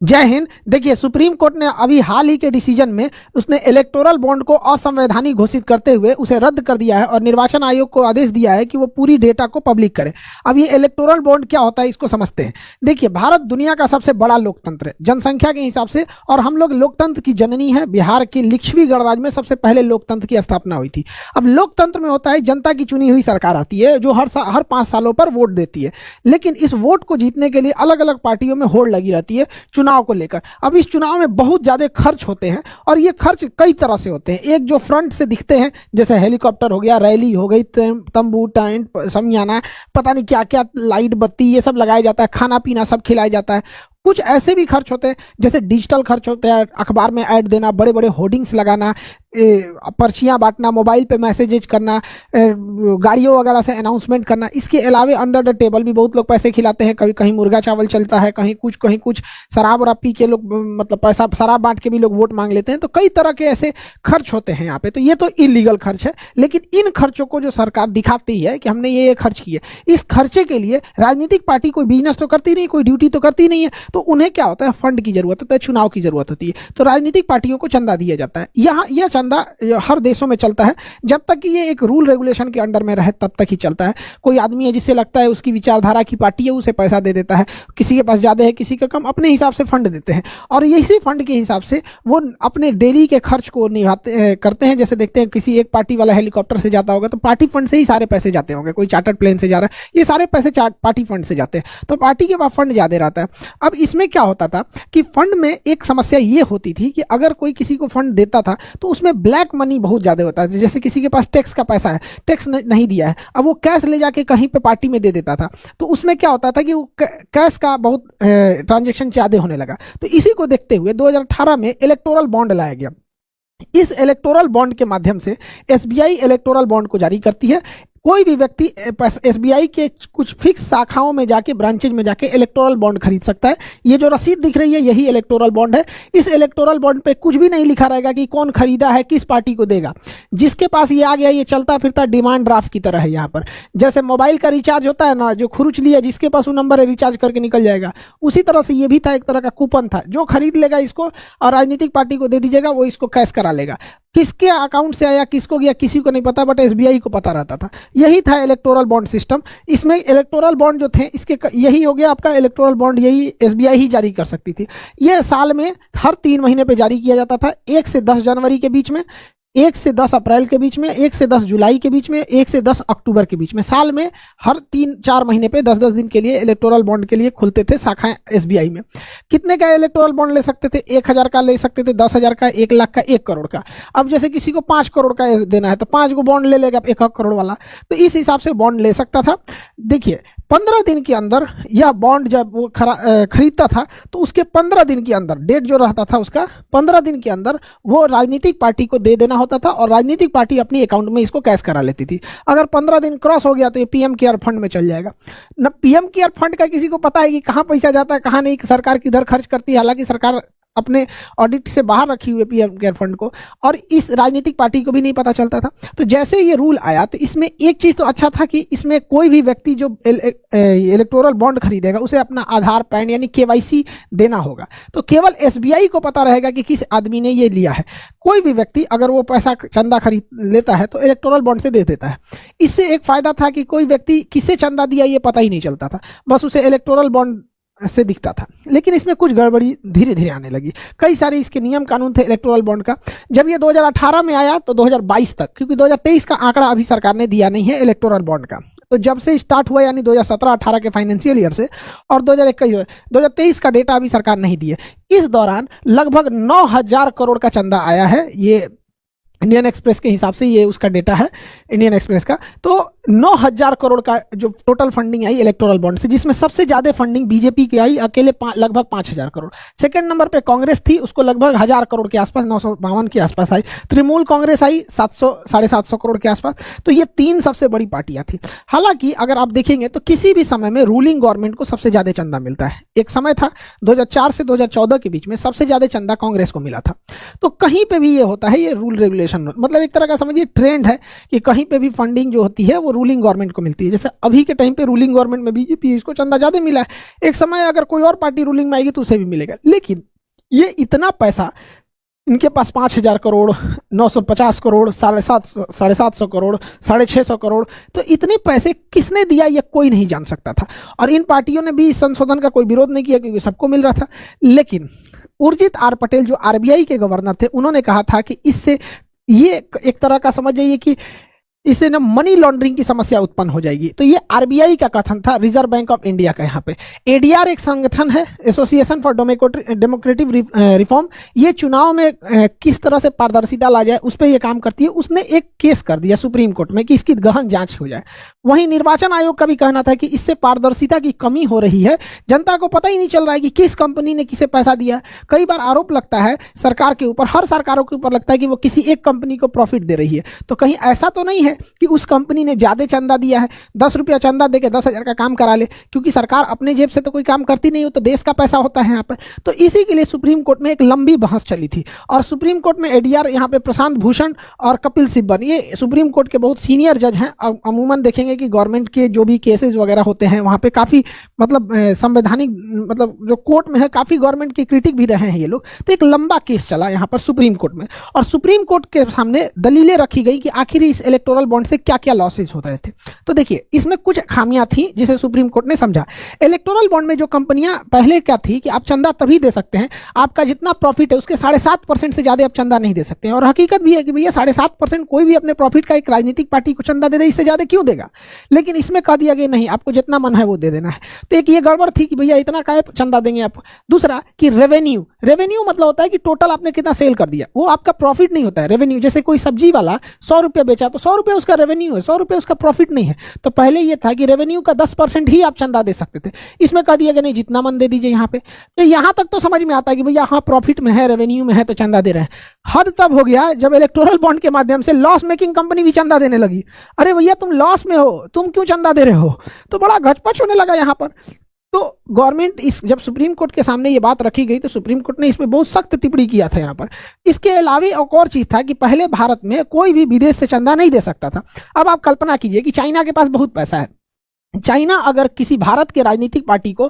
जय हिंद। देखिए, supreme court ने अभी हाल ही के डिसीजन में उसने इलेक्टोरल बॉन्ड को असंवैधानिक घोषित करते हुए उसे रद्द कर दिया है और निर्वाचन आयोग को आदेश दिया है कि वो पूरी डेटा को पब्लिक करे। अब ये इलेक्टोरल बॉन्ड क्या होता है इसको समझते हैं। देखिए, भारत दुनिया का सबसे बड़ा लोकतंत्र है जनसंख्या के हिसाब से, और हम लोग लोकतंत्र की जननी है। बिहार के लिच्छवी गणराज्य में सबसे पहले लोकतंत्र की स्थापना हुई थी। अब लोकतंत्र में होता है जनता की चुनी हुई सरकार आती है जो हर 5 सालों पर वोट देती है, लेकिन इस वोट को जीतने के लिए अलग अलग पार्टियों में होड़ लगी रहती है चुनाव को लेकर। अब इस चुनाव में बहुत ज्यादा खर्च होते हैं और ये खर्च कई तरह से होते हैं। एक जो फ्रंट से दिखते हैं, जैसे हेलीकॉप्टर हो गया, रैली हो गई, तंबू, टेंट, समियाना, पता नहीं क्या क्या, लाइट बत्ती, ये सब लगाया जाता है, खाना पीना सब खिलाया जाता है। कुछ ऐसे भी खर्च होते हैं जैसे डिजिटल खर्च होते हैं, अखबार में ऐड देना, बड़े बड़े होर्डिंग्स लगाना, पर्चियां बांटना, मोबाइल पे मैसेजेज करना, गाड़ियों वगैरह से अनाउंसमेंट करना। इसके अलावे अंडर द टेबल भी बहुत लोग पैसे खिलाते हैं। कभी कहीं मुर्गा चावल चलता है, कहीं कुछ शराब वराब पी के लोग, मतलब पैसा शराब बांट के भी लोग वोट मांग लेते हैं। तो कई तरह के ऐसे खर्च होते हैं यहाँ पे। तो ये तो इलीगल खर्च है, लेकिन इन खर्चों को जो सरकार दिखाती है कि हमने ये खर्च किए, इस खर्चे के लिए राजनीतिक पार्टी कोई बिजनेस तो करती नहीं, कोई ड्यूटी तो करती नहीं है। तो उन्हें क्या होता है, फंड की जरूरत होता है, चुनाव की जरूरत होती है। तो राजनीतिक पार्टियों को चंदा दिया जाता है। यहाँ यह चंदा हर देशों में चलता है, जब तक कि ये एक रूल रेगुलेशन के अंडर में रहे तब तक ही चलता है। कोई आदमी है जिससे लगता है उसकी विचारधारा की पार्टी है, उसे पैसा दे देता है। किसी के पास ज्यादा है, किसी का कम, अपने हिसाब से फंड देते हैं और इसी फंड के हिसाब से वो अपने डेली के खर्च को निभाते करते हैं। जैसे देखते हैं किसी एक पार्टी वाला हेलीकॉप्टर से जाता होगा तो पार्टी फंड से ही सारे पैसे जाते होंगे। कोई चार्टर्ड प्लेन से जा रहा है, ये सारे पैसे पार्टी फंड से जाते हैं। तो पार्टी के पास फंड ज्यादा रहता है। अब इसमें क्या होता था कि फंड में एक समस्या ये होती थी कि अगर कोई किसी को फंड देता था तो उसमें ब्लैक मनी बहुत ज्यादा होता है। जैसे किसी के पास टैक्स का पैसा है, टैक्स नहीं दिया है, अब वो कैश ले जाके कहीं पे पार्टी में दे देता था। तो उसमें क्या होता था कि वो कैश का बहुत ट्रांजेक्शन ज्यादा होने लगा। तो इसी को देखते हुए 2018 में इलेक्टोरल बॉन्ड लाया गया। इस इलेक्टोरल बॉन्ड के माध्यम से एसबीआई इलेक्टोरल बॉन्ड को जारी करती है। कोई भी व्यक्ति एसबीआई के कुछ फिक्स शाखाओं में जाके, ब्रांचेज में जाके इलेक्टोरल बॉन्ड खरीद सकता है। ये जो रसीद दिख रही है यही इलेक्टोरल बॉन्ड है। इस इलेक्टोरल बॉन्ड पे कुछ भी नहीं लिखा रहेगा कि कौन खरीदा है, किस पार्टी को देगा। जिसके पास ये आ गया, ये चलता फिरता डिमांड ड्राफ्ट की तरह है। यहाँ पर जैसे मोबाइल का रिचार्ज होता है ना, जो खुरुच लिया जिसके पास वो नंबर है, रिचार्ज करके निकल जाएगा। उसी तरह से ये भी था, एक तरह का कूपन था। जो खरीद लेगा इसको और राजनीतिक पार्टी को दे दीजिएगा, वो इसको कैश करा लेगा। किसके अकाउंट से आया, किसको गया, किसी को नहीं पता, बट एसबीआई को पता रहता था। यही था इलेक्टोरल बॉन्ड सिस्टम। इसमें इलेक्टोरल बॉन्ड जो थे, इसके यही हो गया आपका इलेक्टोरल बॉन्ड, यही एसबीआई ही जारी कर सकती थी। यह साल में हर 3 महीने पे जारी किया जाता था। 1 से 10 जनवरी के बीच में, 1 से 10 अप्रैल के बीच में, 1 से 10 जुलाई के बीच में, 1 से 10 अक्टूबर के बीच में। साल में हर 3-4 महीने पे 10-10 दिन के लिए इलेक्टोरल बॉन्ड के लिए खुलते थे शाखाएं एसबीआई में। कितने का इलेक्टोरल बॉन्ड ले सकते थे? 1000 का ले सकते थे, 10,000 का, 1 लाख का, 1 करोड़ का। अब जैसे किसी को 5 करोड़ का देना है तो 5 को बॉन्ड ले लेगा, 1 करोड़ वाला। तो इस हिसाब से बॉन्ड ले सकता था। देखिए, 15 दिन के अंदर यह बॉन्ड जब वो खरीदता था तो उसके 15 दिन के अंदर, डेट जो रहता था उसका, 15 दिन के अंदर वो राजनीतिक पार्टी को दे देना होता था और राजनीतिक पार्टी अपनी अकाउंट में इसको कैश करा लेती थी। अगर 15 दिन क्रॉस हो गया तो ये पीएम केयर फंड में चल जाएगा। न पीएम केयर फंड का किसी को पता है कि कहाँ पैसा जाता है, कहाँ नहीं, सरकार किधर खर्च करती है। हालांकि सरकार अपने ऑडिट से बाहर रखी हुई पीएम केयर फंड को, और इस राजनीतिक पार्टी को भी नहीं पता चलता था। तो जैसे ये रूल आया तो इसमें एक चीज तो अच्छा था कि इसमें कोई भी व्यक्ति जो इलेक्टोरल बॉन्ड खरीदेगा उसे अपना आधार, पैन यानी केवाईसी देना होगा। तो केवल एसबीआई को पता रहेगा कि किस आदमी ने ये लिया है। कोई भी व्यक्ति अगर वो पैसा चंदा खरीद लेता है तो इलेक्टोरल बॉन्ड से दे देता है। इससे एक फायदा था कि कोई व्यक्ति किससे चंदा दिया ये पता ही नहीं चलता था, बस उसे इलेक्टोरल बॉन्ड से दिखता था। लेकिन इसमें कुछ गड़बड़ी धीरे धीरे आने लगी। कई सारे इसके नियम कानून थे इलेक्टोरल बॉन्ड का। जब ये 2018 में आया तो 2022 तक, क्योंकि 2023 का आंकड़ा अभी सरकार ने दिया नहीं है इलेक्टोरल बॉन्ड का, तो जब से स्टार्ट हुआ यानी 2017-18 के फाइनेंशियल ईयर से, और 2023 का डेटा अभी सरकार नहीं दी है। इस दौरान लगभग 9,000 करोड़ का चंदा आया है। ये इंडियन एक्सप्रेस के हिसाब से ये उसका डेटा है, इंडियन एक्सप्रेस का। तो 9,000 करोड़ का जो टोटल फंडिंग आई इलेक्टोरल बॉन्ड से, जिसमें सबसे ज्यादा फंडिंग बीजेपी की आई, अकेले लगभग 5,000 करोड़। सेकंड नंबर पे कांग्रेस थी, उसको लगभग 1,000 करोड़ के आसपास, 952 के आसपास आई। तृणमूल कांग्रेस आई 700-750 करोड़ के आसपास। तो ये 3 सबसे बड़ी पार्टियां थी। हालांकि अगर आप देखेंगे तो किसी भी समय में रूलिंग गवर्नमेंट को सबसे ज्यादा चंदा मिलता है। एक समय था 2004 से 2014 के बीच में सबसे ज्यादा चंदा कांग्रेस को मिला था। तो कहीं पे भी ये होता है, ये रूल रेगुलेशन, मतलब एक तरह का समझिए ट्रेंड है कि कहीं पे भी फंडिंग जो होती है वो रूलिंग गवर्नमेंट को मिलती है। जैसे अभी के टाइम पे रूलिंग गवर्नमेंट में बीजेपी, इसको चंदा ज्यादा मिला है, एक समय अगर कोई और पार्टी रूलिंग में आएगी तो उसे भी मिलेगा। लेकिन ये इतना पैसा इनके पास 5,000 करोड़, 950 करोड़, 750 करोड़, 650 करोड़, तो इतने पैसे किसने दिया ये कोई नहीं जान सकता था। और इन पार्टियों ने भी इस संशोधन का कोई विरोध नहीं किया क्योंकि सबको मिल रहा था। लेकिन उर्जित आर पटेल जो आरबीआई के गवर्नर थे, उन्होंने कहा था कि इससे ये एक तरह का समझ जाइए कि इससे ना मनी लॉन्ड्रिंग की समस्या उत्पन्न हो जाएगी। तो ये आरबीआई का कथन था, रिजर्व बैंक ऑफ इंडिया का। यहाँ पे एडीआर एक संगठन है, एसोसिएशन फॉर डेमोक्रेटिक रिफॉर्म, ये चुनाव में किस तरह से पारदर्शिता ला जाए उस पर यह काम करती है। उसने एक केस कर दिया सुप्रीम कोर्ट में कि इसकी गहन जांच हो जाए। वहीं निर्वाचन आयोग का भी कहना था कि इससे पारदर्शिता की कमी हो रही है, जनता को पता ही नहीं चल रहा है कि किस कंपनी ने किसे पैसा दिया। कई बार आरोप लगता है सरकार के ऊपर, हर सरकारों के ऊपर लगता है कि वो किसी एक कंपनी को प्रॉफिट दे रही है। तो कहीं ऐसा तो नहीं है कि उस कंपनी ने ज्यादा चंदा दिया है, 10 रुपया चंदा देके 10,000 का काम करा ले, क्योंकि सरकार अपने जेब से तो कोई काम करती नहीं हो, तो देश का पैसा होता है यहाँ पर। तो इसी के लिए सुप्रीम कोर्ट में एक लंबी बहस चली थी और सुप्रीम कोर्ट में एडीआर यहाँ पे प्रशांत भूषण और कपिल सिब्बल, ये सुप्रीम कोर्ट के बहुत सीनियर जज हैं। अमूमन देखेंगे कि गवर्नमेंट के जो भी केसेस वगैरह होते हैं वहाँ पे काफी मतलब संवैधानिक, मतलब जो कोर्ट में है काफी गवर्नमेंट के क्रिटिक भी रहे हैं ये लोग। तो एक लंबा केस चला यहाँ पर सुप्रीम कोर्ट में और सुप्रीम कोर्ट के सामने दलीलें रखी गई कि आखिर इस इलेक्टोरल बॉन्ड से क्या क्या लॉसेज होते थे। तो देखिए इसमें कुछ खामियां थी जिसे सुप्रीम कोर्ट ने समझा। इलेक्टोरल बॉन्ड में जो कंपनियां पहले क्या थी कि आप चंदा तभी दे सकते हैं, आपका जितना प्रॉफिट है उसके 7.5% से ज्यादा आप चंदा नहीं दे सकते हैं। और हकीकत भी है कि भैया 7.5% कोई भी अपने प्रॉफिट का एक राजनीतिक पार्टी को चंदा दे दे, इससे ज्यादा क्यों देगा। लेकिन इसमें कह दिया गया नहीं, आपको जितना मन है वो दे देना है। तो एक ये गड़बड़ थी कि भैया इतना का चंदा देंगे आप। दूसरा कि रेवेन्यू मतलब होता है कि टोटल आपने कितना सेल कर दिया, वो आपका प्रॉफिट नहीं होता है। रेवेन्यू जैसे कोई सब्जी वाला 100 रुपया बेचा तो 100 रुपया उसका रेवेन्यू है, 100 रुपया उसका प्रॉफिट नहीं है। तो पहले ये था कि रेवेन्यू का 10% ही आप चंदा दे सकते थे, इसमें कह दिया गया नहीं जितना मन दे दीजिए यहाँ पे। तो यहाँ तक तो समझ में आता है कि भैया हाँ प्रॉफिट में है, रेवेन्यू में है तो चंदा दे रहे हैं। हद तब हो गया जब इलेक्टोरल बॉन्ड के माध्यम से लॉस मेकिंग कंपनी भी चंदा देने लगी। अरे भैया तुम लॉस में हो, तुम क्यों चंदा दे रहे हो। तो बड़ा घचपच होने लगा यहाँ पर। तो गवर्नमेंट इस जब सुप्रीम कोर्ट के सामने ये बात रखी गई तो सुप्रीम कोर्ट ने इसमें बहुत सख्त टिप्पणी किया था यहाँ पर। इसके अलावा एक और चीज था कि पहले भारत में कोई भी विदेश से चंदा नहीं दे सकता था। अब आप कल्पना कीजिए कि चाइना के पास बहुत पैसा है, चाइना अगर किसी भारत के राजनीतिक पार्टी को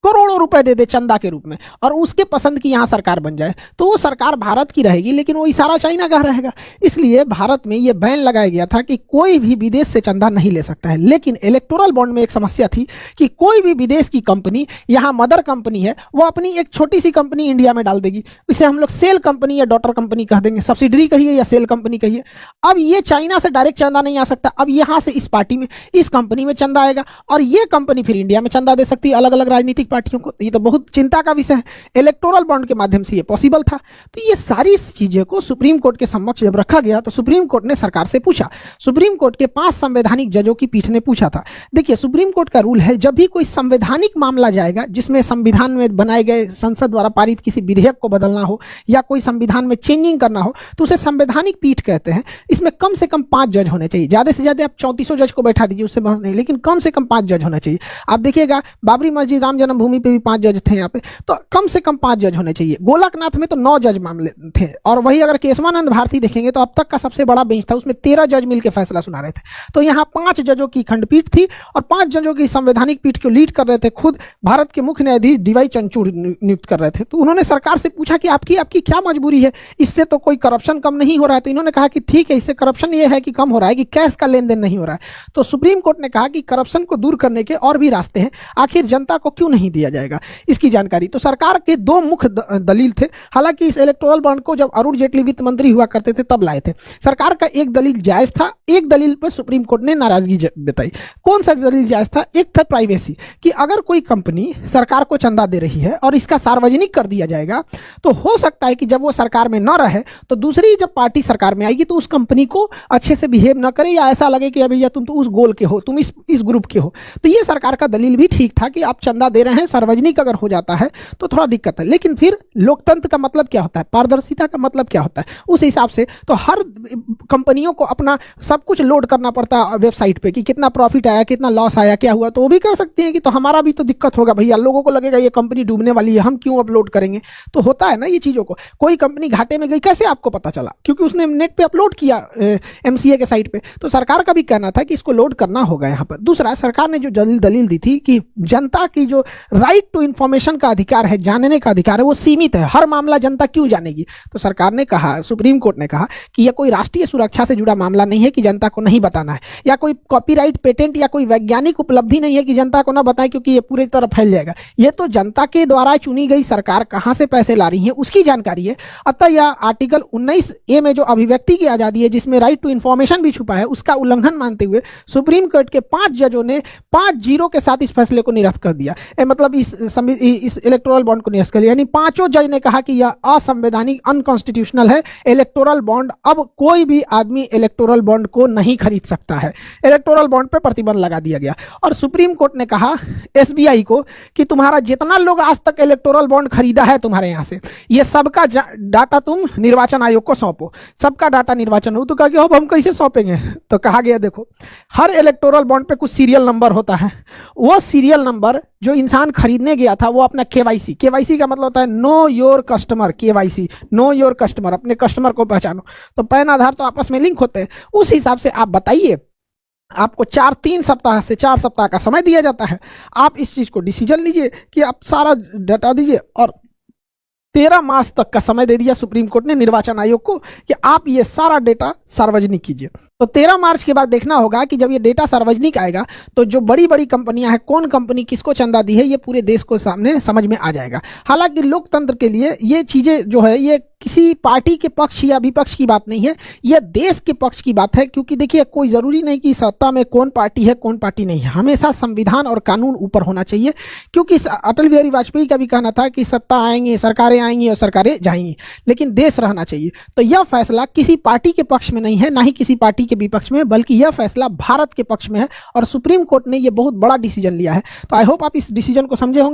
करोड़ों रुपए दे दे चंदा के रूप में और उसके पसंद की यहां सरकार बन जाए तो वो सरकार भारत की रहेगी, लेकिन वो इशारा चाइना का रहेगा। इसलिए भारत में ये बैन लगाया गया था कि कोई भी विदेश से चंदा नहीं ले सकता है। लेकिन इलेक्टोरल बॉन्ड में एक समस्या थी कि कोई भी विदेश की कंपनी, यहाँ मदर कंपनी है, वो अपनी एक छोटी सी कंपनी इंडिया में डाल देगी, इसे हम लोग सेल कंपनी या डॉटर कंपनी कह देंगे, सब्सिडरी कहिए या सेल कंपनी कहिए। अब ये चाइना से डायरेक्ट चंदा नहीं आ सकता, अब यहां से इस पार्टी में, इस कंपनी में चंदा आएगा और ये कंपनी फिर इंडिया में चंदा दे सकती है अलग अलग राजनीतिक पार्टियों को। ये तो बहुत चिंता का विषय है। इलेक्टोरल बॉन्ड के माध्यम से ये पॉसिबल था। तो ये सारी चीजें को सुप्रीम कोर्ट के समक्ष जब रखा गया तो सुप्रीम कोर्ट ने सरकार से पूछा। सुप्रीम कोर्ट के 5 संवैधानिक जजों की पीठ ने पूछा था। देखिए सुप्रीम कोर्ट का रूल है, जब भी कोई संवैधानिक मामला जाएगा जिसमें संविधान में बनाए गए संसद द्वारा पारित किसी विधेयक को बदलना हो या कोई संविधान में चेंजिंग करना हो तो उसे संवैधानिक पीठ कहते हैं। इसमें कम से कम 5 जज होने चाहिए। ज्यादा से ज्यादा आप 3400 जज को बैठा दीजिए, उससे बहस नहीं, लेकिन कम से कम 5 जज होना चाहिए। आप देखिएगा बाबरी मस्जिद, राम जन्मभूमि पे भी 5 जज थे यहाँ पे, तो कम से कम 5 जज होने चाहिए। गोलकनाथ में तो 9 जज मामले थे और वही अगर केशवानंद भारती देखेंगे तो अब तक का सबसे बड़ा बेंच था, उसमें 13 जज मिलकर फैसला सुना रहे थे। तो यहाँ 5 जजों की खंडपीठ थी और 5 जजों की संवैधानिक पीठ को लीड कर रहे थे खुद भारत के मुख्य न्यायाधीश डीवाई चंद्रचूड़ नियुक्त कर रहे थे। तो उन्होंने सरकार से पूछा कि आपकी क्या मजबूरी है, इससे तो कोई करप्शन कम नहीं हो रहा है। तो इन्होंने कहा कि ठीक है, इससे करप्शन ये है कि कम हो रहा है कि कैश का लेन देन नहीं हो रहा है। तो सुप्रीम कोर्ट ने कहा कि करप्शन को दूर करने के और भी रास्ते हैं, आखिर जनता को क्यों नहीं दिया जाएगा इसकी जानकारी। तो सरकार के 2 मुख्य दलील थे। हालांकि इस इलेक्टोरल बॉन्ड को जब अरुण जेटली वित्त मंत्री हुआ करते थे तब लाए थे। सरकार का एक दलील जायज था, एक दलील पर सुप्रीम कोर्ट ने नाराजगी बताई। कौन सा दलील जायज था? एक था प्राइवेसी, कि अगर कोई कंपनी सरकार को चंदा दे रही है और इसका सार्वजनिक कर दिया जाएगा तो हो सकता है कि जब वो सरकार में न रहे तो दूसरी जब पार्टी सरकार में आएगी तो उस कंपनी को अच्छे से बिहेव न करे या ऐसा लगे कि भैया तुम तो उस गोल के हो, तुम इस ग्रुप के हो। तो ये सरकार का दलील भी ठीक था कि आप चंदा दे रहे हैं, सार्वजनिक अगर हो जाता है तो थोड़ा दिक्कत है। लेकिन फिर लोकतंत्र का मतलब क्या होता है, पारदर्शिता का मतलब क्या होता है, उस हिसाब से तो हर कंपनियों को अपना सब कुछ लोड करना पड़ता है वेबसाइट पे कि कितना प्रॉफिट आया, कितना लॉस आया, क्या हुआ, तो वो भी कह सकती हैं कि तो हमारा भी तो दिक्कत होगा भैया, लोगों को लगेगा ये कंपनी डूबने वाली है, हम क्यों अपलोड करेंगे। तो होता है ना ये चीज़ों को। कोई कंपनी घाटे में गई कैसे आपको पता चला, क्योंकि उसने नेट पे अपलोड किया एमसीए के साइट पे। तो सरकार का भी कहना था कि इसको लोड करना होगा यहाँ पर। दूसरा, सरकार ने जो दलील दी थी कि जनता की जो राइट टू इंफॉर्मेशन का अधिकार है, जानने का अधिकार है, वो सीमित है, हर मामला जनता क्यों जानेगी। तो सरकार ने कहा, सुप्रीम कोर्ट ने कहा कि यह कोई राष्ट्रीय सुरक्षा से जुड़ा मामला नहीं है कि जनता को नहीं बताना है, या कोई कॉपीराइट पेटेंट या कोई वैज्ञानिक उपलब्धि नहीं है कि जनता को ना बताएं क्योंकि ये पूरी तरह फैल जाएगा। ये तो जनता के द्वारा चुनी गई सरकार कहां से पैसे ला रही है उसकी जानकारी है। अतः यह आर्टिकल 19A में जो अभिव्यक्ति की आजादी है, जिसमें राइट टू इंफॉर्मेशन भी छुपा है, उसका उल्लंघन मानते हुए सुप्रीम कोर्ट के 5 जजों ने 5-0 के साथ इस फैसले को निरस्त कर दिया। मतलब इस इलेक्टोरल बॉन्ड को निरस्त कर दिया। यानी पांचों जज ने कहा कि यह असंवैधानिक, अनकॉन्स्टिट्यूशनल है। इलेक्टोरल बॉन्ड, अब कोई भी आदमी इलेक्टोरल बॉन्ड को नहीं खरीद सकता है। इलेक्टोरल बॉन्ड पे प्रतिबंध लगा दिया गया। और सुप्रीम कोर्ट ने कहा एसबीआई को कि तुम्हारा जितना लोग आज तक इलेक्टोरल बॉन्ड खरीदा है तुम्हारे यहां से, ये सबका डाटा तुम निर्वाचन आयोग को सौंपो। सबका डाटा निर्वाचन हो। तो कहा कि अब हम कैसे सौंपेंगे। तो कहा गया देखो, हर इलेक्टोरल बॉन्ड पे कुछ सीरियल नंबर होता है। वो सीरियल नंबर जो इंसान खरीदने गया था, वो अपना केवाईसी का मतलब होता है know your customer, KYC know your customer, अपने कस्टमर को पहचानो। तो पैन आधार तो आपस में लिंक होते हैं। उस हिसाब से आप बताइए, आपको 3 सप्ताह से 4 सप्ताह का समय दिया जाता है। आप इस चीज को डिसीजन लीजिए कि आप सारा डाटा दीजिए। और 13 मार्च तक का समय दे दिया सुप्रीम कोर्ट ने निर्वाचन आयोग को कि आप ये सारा डेटा सार्वजनिक कीजिए। तो 13 मार्च के बाद देखना होगा कि जब ये डेटा सार्वजनिक आएगा तो जो बड़ी बड़ी कंपनियां हैं, कौन कंपनी किसको चंदा दी है, ये पूरे देश को सामने समझ में आ जाएगा। हालांकि लोकतंत्र के लिए ये चीजें जो है, ये किसी पार्टी के पक्ष या विपक्ष की बात नहीं है, यह देश के पक्ष की बात है। क्योंकि देखिए, कोई जरूरी नहीं कि सत्ता में कौन पार्टी है कौन पार्टी नहीं है, हमेशा संविधान और कानून ऊपर होना चाहिए। क्योंकि अटल बिहारी वाजपेयी का भी कहना था कि सत्ता आएंगे, सरकारें आएंगी और सरकारें जाएंगी, लेकिन देश रहना चाहिए। तो यह फैसला किसी पार्टी के पक्ष में नहीं है, ना ही किसी पार्टी के विपक्ष में, बल्कि यह फैसला भारत के पक्ष में है। और सुप्रीम कोर्ट ने यह बहुत बड़ा डिसीजन लिया है। तो आई होप आप इस डिसीजन को समझे होंगे।